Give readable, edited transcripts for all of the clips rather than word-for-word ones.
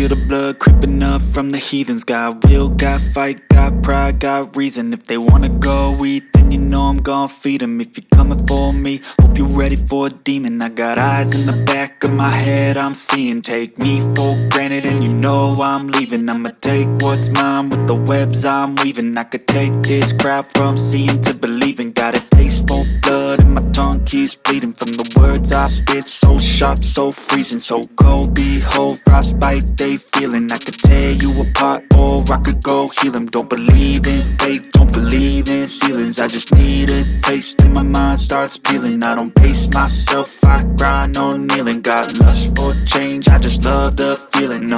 feel the blood creeping up from the heathens. Got will, got fight, got pride, got reason. If they wanna go eat, then you know I'm gon' feed them. If you're coming for me, hope you're ready for a demon. I got eyes in the back of my head, I'm seeing. Take me for granted and you know I'm leaving. I'ma take what's mine with the webs I'm weaving. I could take this crowd from seeing to believing. Got a taste for blood and my tongue keeps bleeding from the words I spit. So sharp, so freezing, so cold. Behold, frostbite they feeling. I could tear you apart or I could go heal them. Don't believe in fate, don't believe in ceilings. I just need a taste and my mind starts peeling. I don't pace myself, I grind on kneeling. Got lust for change, I just love the feeling.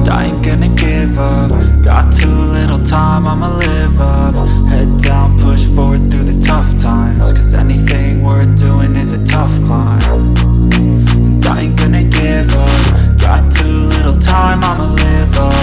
I ain't gonna give up. Got too little time, I'ma live up. Head down, push forward through the tough times. Cause anything worth doing is a tough climb. And I ain't gonna give up. Got too little time, I'ma live up.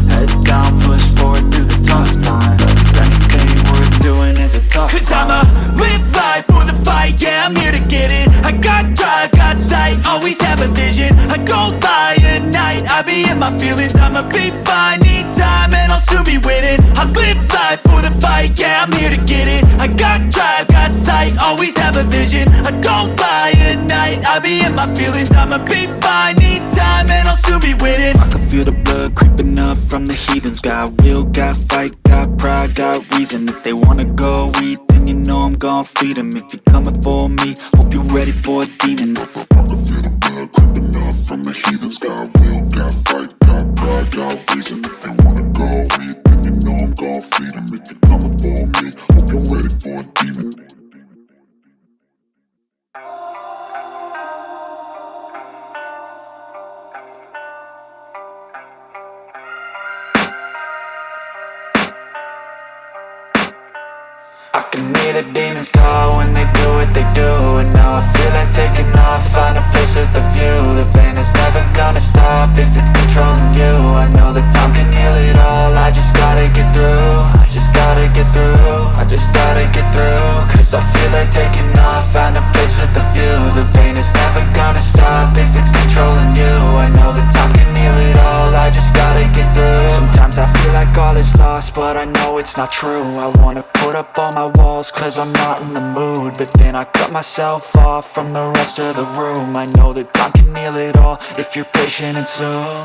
Head down, push forward through the tough times. Cause anything worth doing is a tough climb. Cause I'ma live life for the fight, yeah, I'm here to get it. I got drive, got sight, always have a vision. I don't lie at night, I be in my feelings. I'ma be fine, need time and I'll soon be winning. I live life for the fight, yeah, I'm here to get it. I got drive, got sight, always have a vision. I don't lie at night, I be in my feelings. I'ma be fine, need time and I'll soon be winning. I can feel the blood creeping up from the heathens. Got will, got fight, got pride, got reason. If they wanna go eat, then you know I'm gon' feed them. If you're coming for me, hope you're ready for a demon. I can feel the blood creeping up from the heathens. Got will, got fight, got pride, got reason. If they wanna go eat, then you know I'm gon' feed them. If you're coming for me, hope you're ready for a demon. I can hear the demons call when they do what they do. And now I feel like taking off, find a place with a view. The pain is never gonna stop if it's controlling you. I know that time can heal it all, I just gotta get through. I just gotta get through, I just gotta get through. Cause I feel like taking off, find a place with a view. The pain is never gonna stop if it's controlling you. I know that time can heal it all, I just gotta get through. Sometimes I feel like all is lost, but I know it's not true. I wanna put up all my walls cause I'm not in the mood. But then I cut myself off from the rest of the room. I know that time can heal it all if you're patient and soon.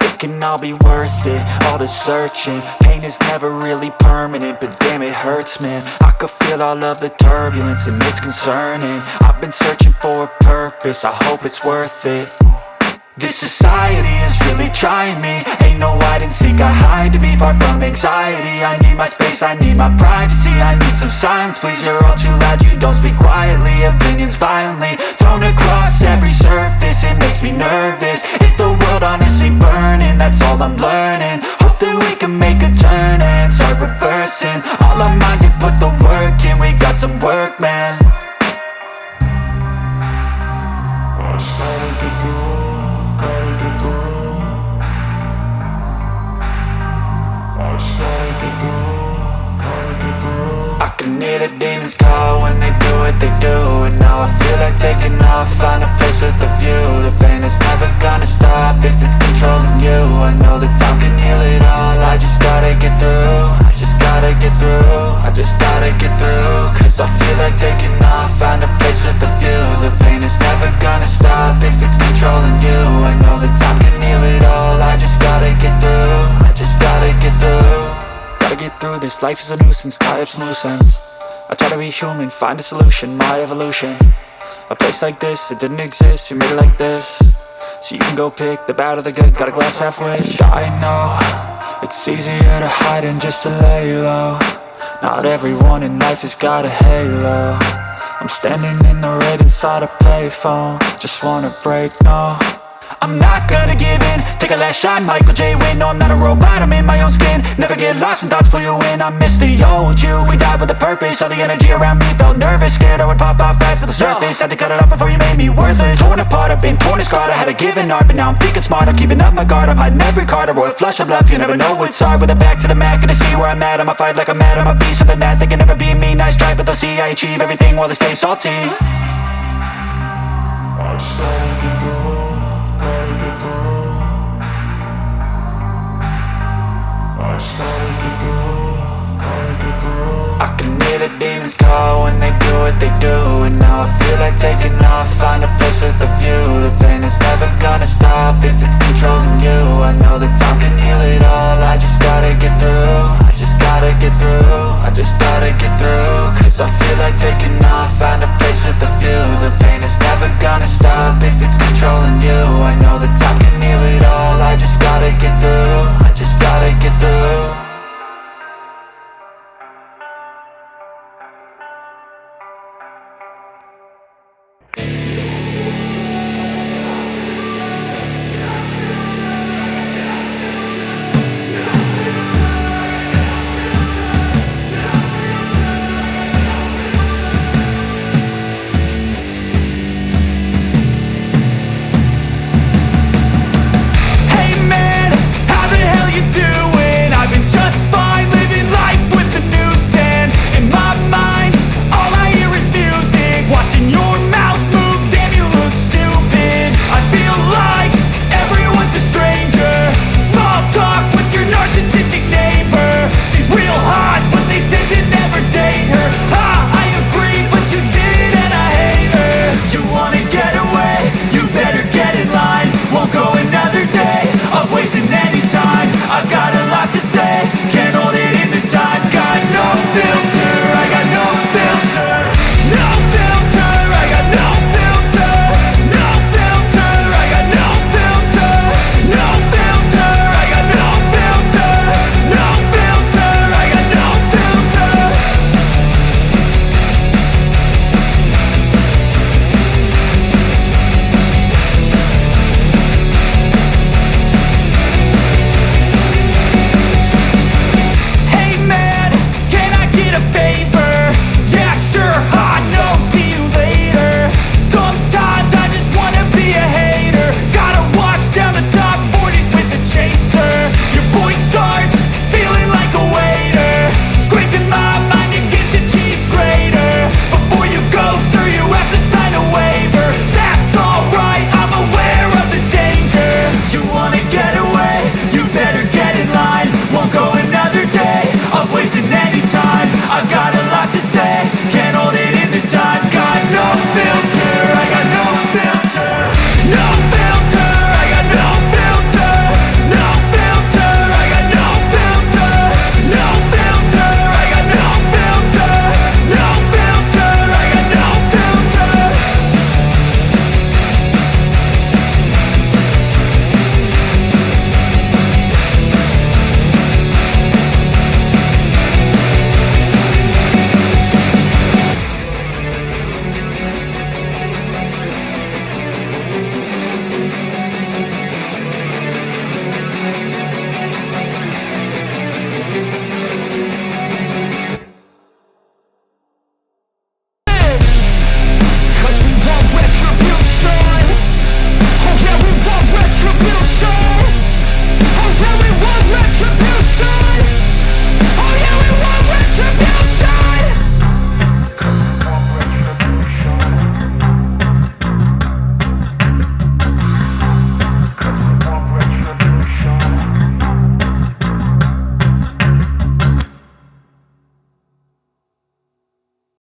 It can all be worth it, all the searching. Pain is never really permanent, but damn it hurts, man. I could feel all of the turbulence and it's concerning. I've been searching for a purpose, I hope it's worth it. This society is really trying me. Ain't no hide and seek, I hide to be far from anxiety. I need my space, I need my privacy. I need some silence, please, you're all too loud. You don't speak quietly, opinions violently thrown across every surface. It makes me nervous, is the world honestly burning? That's all I'm learning. Hope that we can make a turn and start reversing all our minds and put the work in. We got some work, man. I started to do. I can hear the demons call when they do what they do. And now I feel like taking off, find a place with a view. The pain is never gonna stop if it's controlling you. I know that time can heal it all, I just gotta get through. I just gotta get through, I just gotta get through. Cause I feel like taking off, find a place with a view. The pain is never gonna stop if it's controlling you. I know that time can heal it all, I just gotta get through. I just gotta get through. Gotta get through this, life is a nuisance, tie up some loose ends. I try to be human, find a solution, my evolution. A place like this, it didn't exist, we made it like this. So you can go pick the bad or the good, got a glass halfway. I know, it's easier to hide than just to lay low. Not everyone in life has got a halo. I'm standing in the red inside a payphone. Just wanna break, no, I'm not gonna give in. Take a last shot, Michael J. Win. No, I'm not a robot, I'm in my own skin. Never get lost when thoughts pull you in. I miss the old you, we died with a purpose. All the energy around me felt nervous, scared I would pop out fast to the surface. Had to cut it off before you made me worthless. Torn apart, I've been torn and scarred. I had a given art, but now I'm thinking smart. I'm keeping up my guard, I'm hiding every card. A royal flush of bluff, you never know what's hard. With a back to the mat, gonna see where I'm at. I'ma fight like I'm mad, I'ma be something that they can never be me. Nice try, but they'll see I achieve everything while they stay salty. I started to go, gotta get through. I can hear the demons call when they